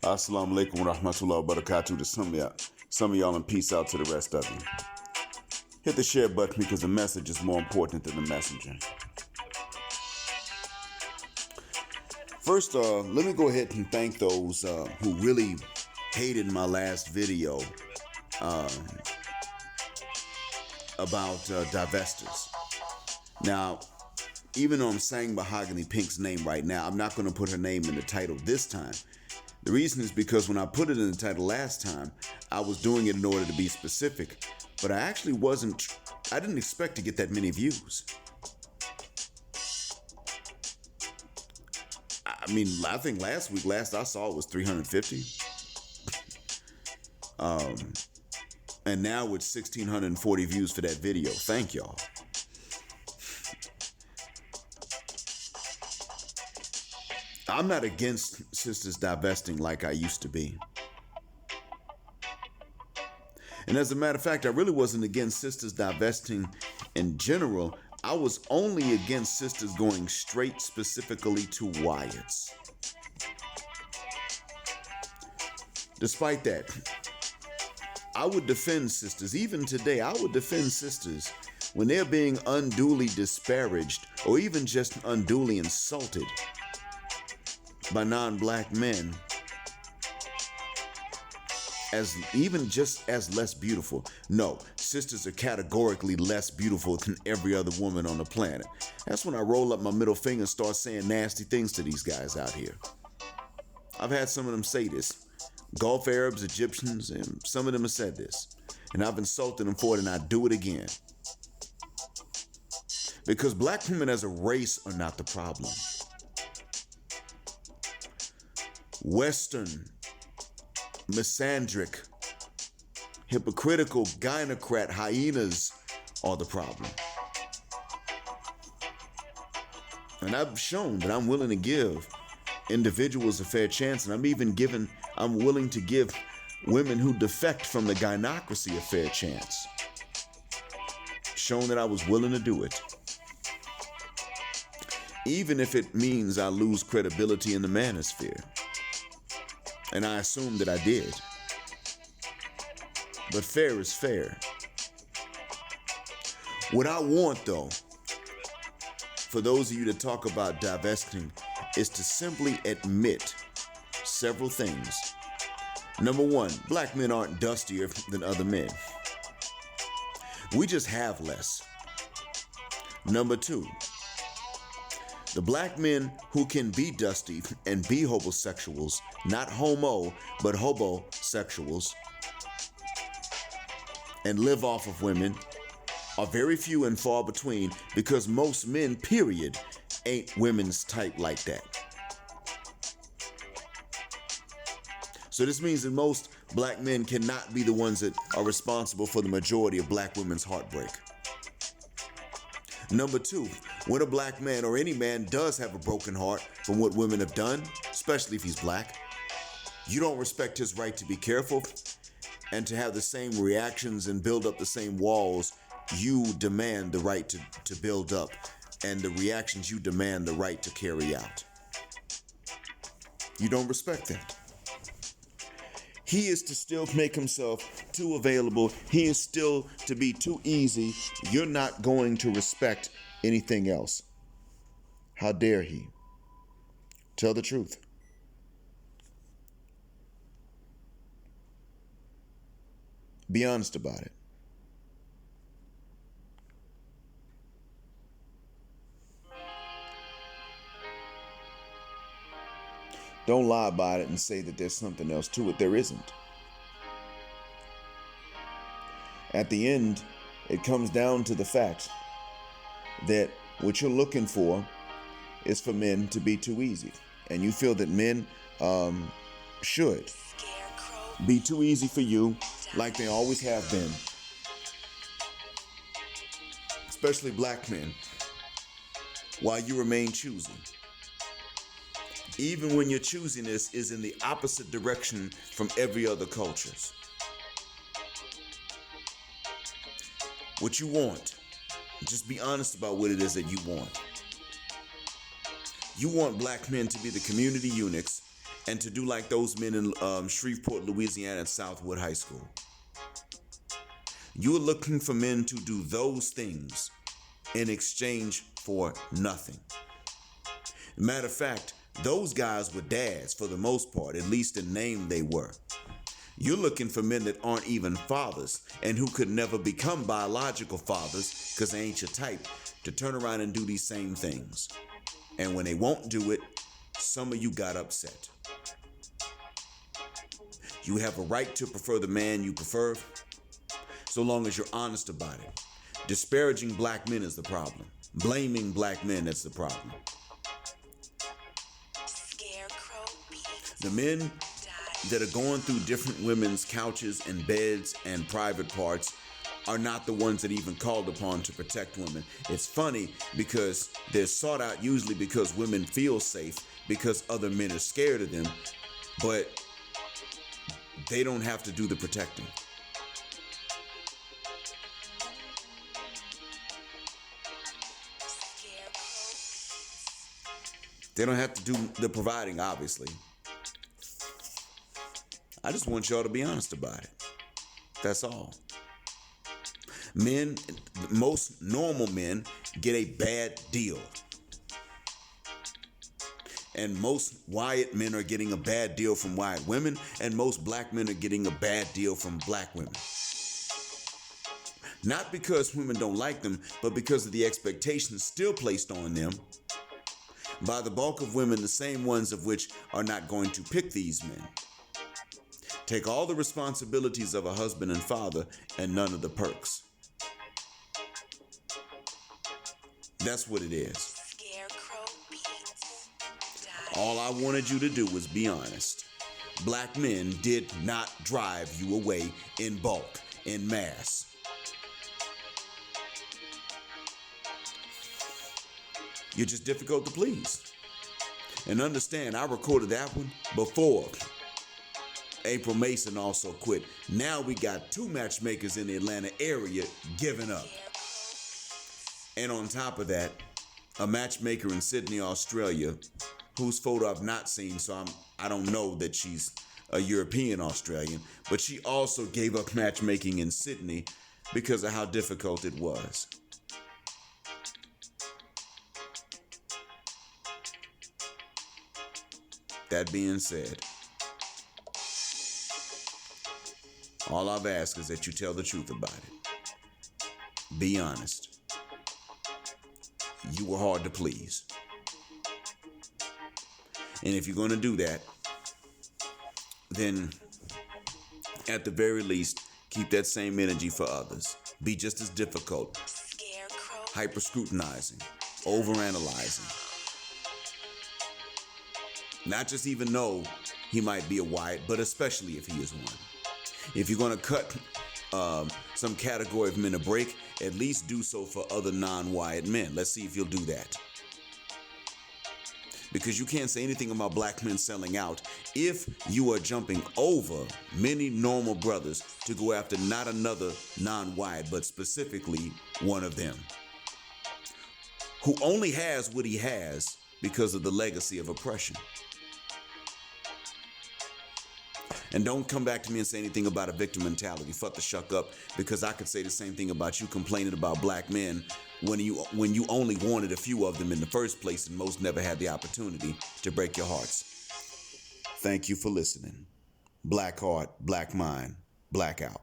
Assalamu alaikum wa rahmatullahi wa barakatuh to some of y'all, and peace out to the rest of you. Hit the share button because the message is more important than the messenger. First, let me go ahead and thank those who really hated my last video about Divesters. Now, even though I'm saying Mahogany Pink's name right now, I'm not going to put her name in the title this time. The reason is because when I put it in the title last time, I was doing it in order to be specific, but I didn't expect to get that many views. I mean, I think last I saw it was 350. And now it's 1,640 views for that video. Thank y'all. I'm not against sisters divesting like I used to be. And as a matter of fact, I really wasn't against sisters divesting in general. I was only against sisters going straight specifically to Wyatts. Despite that, I would defend sisters. Even today, I would defend sisters when they're being unduly disparaged or even just unduly insulted by non-black men as even just as less beautiful. No, sisters are categorically less beautiful than every other woman on the planet. That's when I roll up my middle finger and start saying nasty things to these guys out here. I've had some of them say this. Gulf Arabs, Egyptians, and some of them have said this. And I've insulted them for it, and I do it again. Because black women as a race are not the problem. Western, misandric, hypocritical, gynocrat hyenas are the problem. And I've shown that I'm willing to give individuals a fair chance, and I'm willing to give women who defect from the gynocracy a fair chance. Shown that I was willing to do it. Even if it means I lose credibility in the manosphere. And I assume that I did. But fair is fair. What I want, though, for those of you that talk about divesting, is to simply admit several things. Number one, black men aren't dustier than other men. We just have less. Number two, the black men who can be dusty and be homosexuals, not homo, but hobosexuals, and live off of women are very few and far between because most men, period, ain't women's type like that. So this means that most black men cannot be the ones that are responsible for the majority of black women's heartbreak. Number two, when a black man or any man does have a broken heart from what women have done, especially if he's black, you don't respect his right to be careful and to have the same reactions and build up the same walls you demand the right to build up and the reactions you demand the right to carry out. You don't respect that. He is to still make himself too available. He is still to be too easy. You're not going to respect anything else. How dare he? Tell the truth. Be honest about it. Don't lie about it and say that there's something else to it. There isn't. At the end, it comes down to the fact that what you're looking for is for men to be too easy. And you feel that men should be too easy for you like they always have been. Especially black men, while you remain choosy. Even when your choosiness is in the opposite direction from every other culture's. What you want, just be honest about what it is that you want. You want black men to be the community eunuchs and to do like those men in Shreveport, Louisiana at Southwood High School. You're looking for men to do those things in exchange for nothing. Matter of fact, those guys were dads for the most part, at least in name they were. You're looking for men that aren't even fathers and who could never become biological fathers because they ain't your type, to turn around and do these same things. And when they won't do it, some of you got upset. You have a right to prefer the man you prefer, so long as you're honest about it. Disparaging black men is the problem. Blaming black men is the problem. The men that are going through different women's couches and beds and private parts are not the ones that even called upon to protect women. It's funny because they're sought out usually because women feel safe because other men are scared of them, but they don't have to do the protecting. They don't have to do the providing, obviously. I just want y'all to be honest about it. That's all. Men, most normal men, get a bad deal. And most white men are getting a bad deal from white women, and most black men are getting a bad deal from black women. Not because women don't like them, but because of the expectations still placed on them by the bulk of women, the same ones of which are not going to pick these men. Take all the responsibilities of a husband and father and none of the perks. That's what it is. All I wanted you to do was be honest. Black men did not drive you away in bulk, in mass. You're just difficult to please. And understand, I recorded that one before April Mason also quit. Now we got 2 matchmakers in the Atlanta area giving up. And on top of that, a matchmaker in Sydney, Australia, whose photo I've not seen, so I don't know that she's a European Australian, but she also gave up matchmaking in Sydney because of how difficult it was. That being said, all I've asked is that you tell the truth about it. Be honest. You were hard to please. And if you're going to do that, then at the very least, keep that same energy for others. Be just as difficult, hyper-scrutinizing, overanalyzing. Not just even though he might be a white, but especially if he is one. If you're going to cut some category of men a break, at least do so for other non-white men. Let's see if you'll do that. Because you can't say anything about black men selling out if you are jumping over many normal brothers to go after not another non-white, but specifically one of them, who only has what he has because of the legacy of oppression. And don't come back to me and say anything about a victim mentality. Fuck the shuck up, because I could say the same thing about you complaining about black men when you only wanted a few of them in the first place, and most never had the opportunity to break your hearts. Thank you for listening. Black heart, black mind, black out.